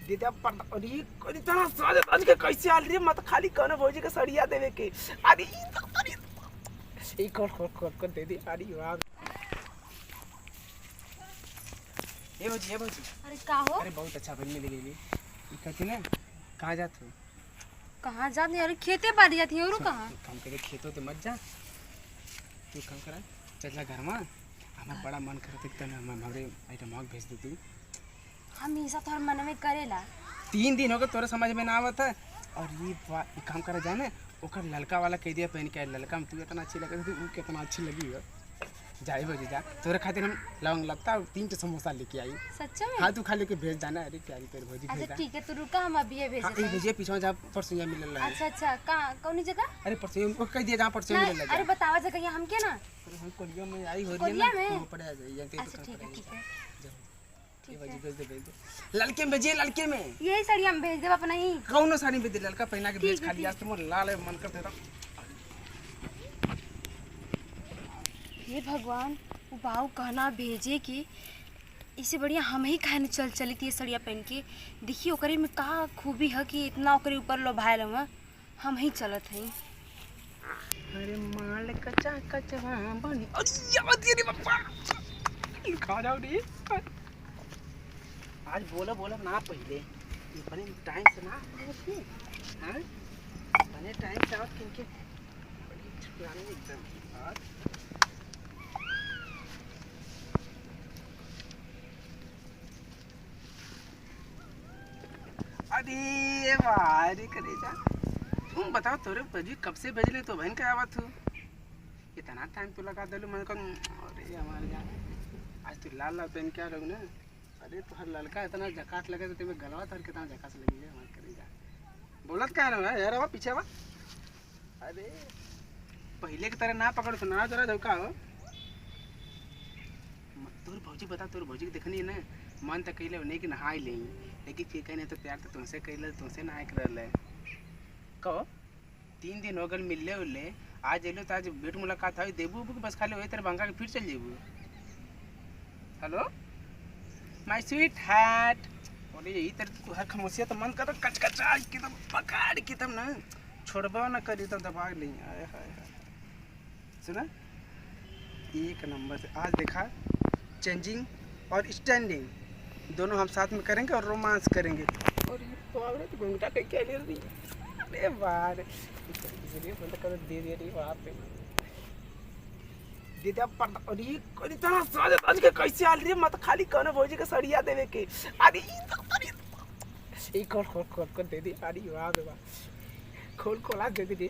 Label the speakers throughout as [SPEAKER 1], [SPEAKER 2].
[SPEAKER 1] दीदा पर अरे अरे तना साज आज के कैसे आल रे मत खाली कौन भौजी के सड़िया देवे के अरे एक खोल दे दे अरे वाह ये भौजी
[SPEAKER 2] अरे का हो?
[SPEAKER 1] अरे बहुत अच्छा बन मिल गई कहती ना कहाँ जात हो?
[SPEAKER 2] कहाँ जात नहीं? अरे खेते बाड़ी जाती है और कहाँ?
[SPEAKER 1] काम करे खेतों तो मत जा तू काम करा चल जा घर में हमारा बड़ा मन करता है तो हमारे आइटम मॉक भेज दे तू
[SPEAKER 2] हमेशा तोहर मन में करेला
[SPEAKER 1] 3 दिन हो गए तोरे समझ में ना आवत है और ये काम करा जाए ना ओकर लड़का वाला कह दिया पहन के लड़का में तू इतना अच्छी लगे तू कितना अच्छी लगी हो जाए भौजी जा तोरे खातिर हम लौंग लगता 3 समोसा लेके आई
[SPEAKER 2] सच्चा में?
[SPEAKER 1] हाँ तू खा लेके भेज जाना अरे प्यारी तेरे भौजी भेज
[SPEAKER 2] अच्छा ठीक है तू रुका हम अभी भेज
[SPEAKER 1] हाँ भेजिए पीछे जा परसों मिलल रहा
[SPEAKER 2] अच्छा अच्छा कहाँ कौन जगह?
[SPEAKER 1] अरे परसों उनको कह दिया जहाँ परसों मिलल
[SPEAKER 2] अरे बतावा जगह हम के ना
[SPEAKER 1] हम कोरिया में आई हो रही है
[SPEAKER 2] कोरिया में?
[SPEAKER 1] ना पड़े आ जाइए
[SPEAKER 2] अच्छा ठीक है
[SPEAKER 1] ये भौजी भेज दे लड़के में भेजिए लड़के में
[SPEAKER 2] यही साड़ी हम भेज देब अपना ही
[SPEAKER 1] कौनो साड़ी भेज दे लड़का पहना के भेज खाली आज तुम लाल मन कर देता
[SPEAKER 2] हे भगवान वो बाऊ कहना भेजे कि इससे बढ़िया हम ही खाने चली थी सड़िया पहन के देखिए ओकरे में का खूबी है कि इतना ओकरे ऊपर लोभायल हम ही चलत हई
[SPEAKER 1] अरे माल कच्चा कचवा बनी अरे याद ये रे बाबा खा जाओ रे आज बोला ना पहले ये बने टाइम से ना होती हां बने टाइम से आवत किनके बड़ी छुड़ाने एकदम और अरे वाह रे करेजा तुम बताओ तोरे भजी कब से भेजले तो बहन का आवत हो इतना टाइम तो लगा दलू मन को अरे हमारे यार आज तो लाल लाल पहन के आ रहा ना अरे तो हर लड़का इतना झकास लगे तो तुम्हें गलवा तर कितना झकास लगी है हमारे करेजा बोलत क्या ना यार अब पीछे वा अरे पहले की तरह ना पकड़ तो ना जरा धोखा हो तोर भौजी बता तोर भौजी के देखनी है ना मन तक कहले नहीं कि नहा ले लेकिन फिर कहने तो प्यार तो तुमसे कहले तुमसे नहा कर रहे कहो 3 दिन हो गए मिलले उल्ले आज एलो तो आज भेंट मुलाकात है देबू बस खाली वही तरह बंगा के फिर चल जेबू हेलो माय स्वीट हार्ट बोले यही तरह तू हर खमोसिया तो मन कर कचकचा के तुम पकड़ के तुम ना छोड़बा ना करी तो दबा ले आए हाय सुना एक नंबर से आज देखा चेंजिंग और स्टैंडिंग दोनों हम साथ में करेंगे और रोमांस करेंगे और ये पावड़े तो घूंघटा के क्या ले रही है अरे वाह रे बंद कर दे रे वहाँ पे दीदा पर अरे इतना साज आज के कैसे आल रे मत खाली कौन भौजी के सड़िया देवे के अरे एक खोल दे दे अरे वाह रे वाह खोला दे दे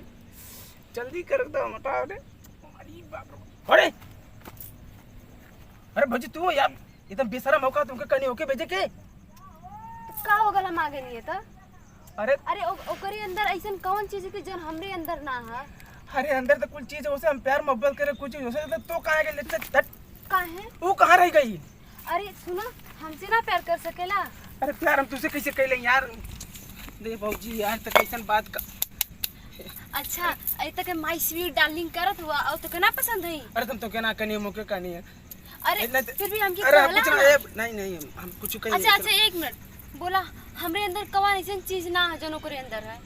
[SPEAKER 1] जल्दी कर दो हटाओ रे अरे बाप रे अरे भौजी तू यार एकदम बेशरम मौका तुमके कहीं होके भेजे के
[SPEAKER 2] तो का हो गला मांगे नहीं तो
[SPEAKER 1] अरे
[SPEAKER 2] ओकरे अंदर ऐसन कौन चीज है जो हमरे अंदर ना है?
[SPEAKER 1] अरे अंदर तो कुछ चीज है हम प्यार मोहब्बत करे कुछ चीज हो तो कहां गई
[SPEAKER 2] कहां है
[SPEAKER 1] वो कहां रह गई
[SPEAKER 2] अरे सुनो हमसे ना प्यार कर सकेला
[SPEAKER 1] अरे प्यार हम तुझसे कैसे कहले यार दे भौजी यार तो कैसन बात का
[SPEAKER 2] अच्छा ऐ तक माय स्वीट डार्लिंग करत हुआ और तो ना पसंद है
[SPEAKER 1] अरे तुम तो कहना कनी मौके का नहीं है
[SPEAKER 2] अरे फिर भी हम की
[SPEAKER 1] अरे कुछ नहीं हम कुछ कहीं
[SPEAKER 2] अच्छा 1 मिनट बोला हमरे अंदर कौन ऐसी चीज ना है जो ओकरे अंदर है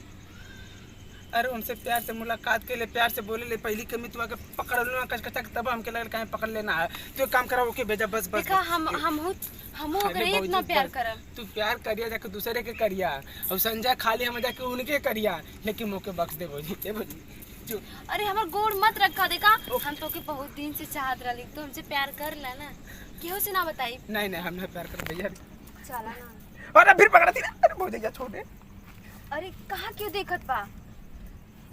[SPEAKER 1] अरे उनसे प्यार से मुलाकात के लिए प्यार से बोले ले पहली कमी तू आके पकड़ लो ना कचकचा तब हमके लगे कहीं पकड़ लेना है तो काम करा ओके भेजा बस
[SPEAKER 2] देखा हम ओकरे इतना प्यार करम
[SPEAKER 1] तू प्यार करिया जाके दूसरे के करिया और संजय खाली हम जाके उनके करिया लेकिन मौके बख्श दे भौजी जो
[SPEAKER 2] अरे हमार गोड़ मत रखा देखा हम तो के बहुत दिन से चाहत रही तो हमसे प्यार कर ला ना केहू से ना बताई
[SPEAKER 1] नहीं हम ना प्यार कर भैया
[SPEAKER 2] चला ना
[SPEAKER 1] अरे फिर पकड़ती ना अरे भौजी छोड़े
[SPEAKER 2] अरे कहाँ क्यों देखत बा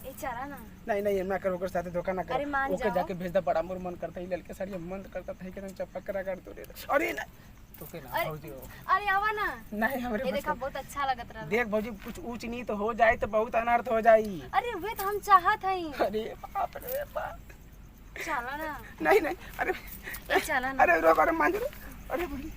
[SPEAKER 2] ए चला ना
[SPEAKER 1] नहीं मैं कर ओकर साथे धोखा ना कर
[SPEAKER 2] अरे मान
[SPEAKER 1] ओके जाके भेज दे बड़ा मोर मन करता है लड़के साड़ी मन करता है कि चप्पा करा कर दो रे अरे ना तो के ना भौजी हो
[SPEAKER 2] अरे आवा ना
[SPEAKER 1] नहीं हमरे
[SPEAKER 2] ये देखा बहुत अच्छा लगत रहा
[SPEAKER 1] देख भौजी कुछ ऊंच नीच तो हो जाए तो बहुत अनर्थ हो जाई
[SPEAKER 2] अरे वे तो हम चाहत हई
[SPEAKER 1] अरे बाप रे बाप
[SPEAKER 2] चला ना
[SPEAKER 1] नहीं अरे
[SPEAKER 2] चला ना
[SPEAKER 1] अरे रो मान अरे भौजी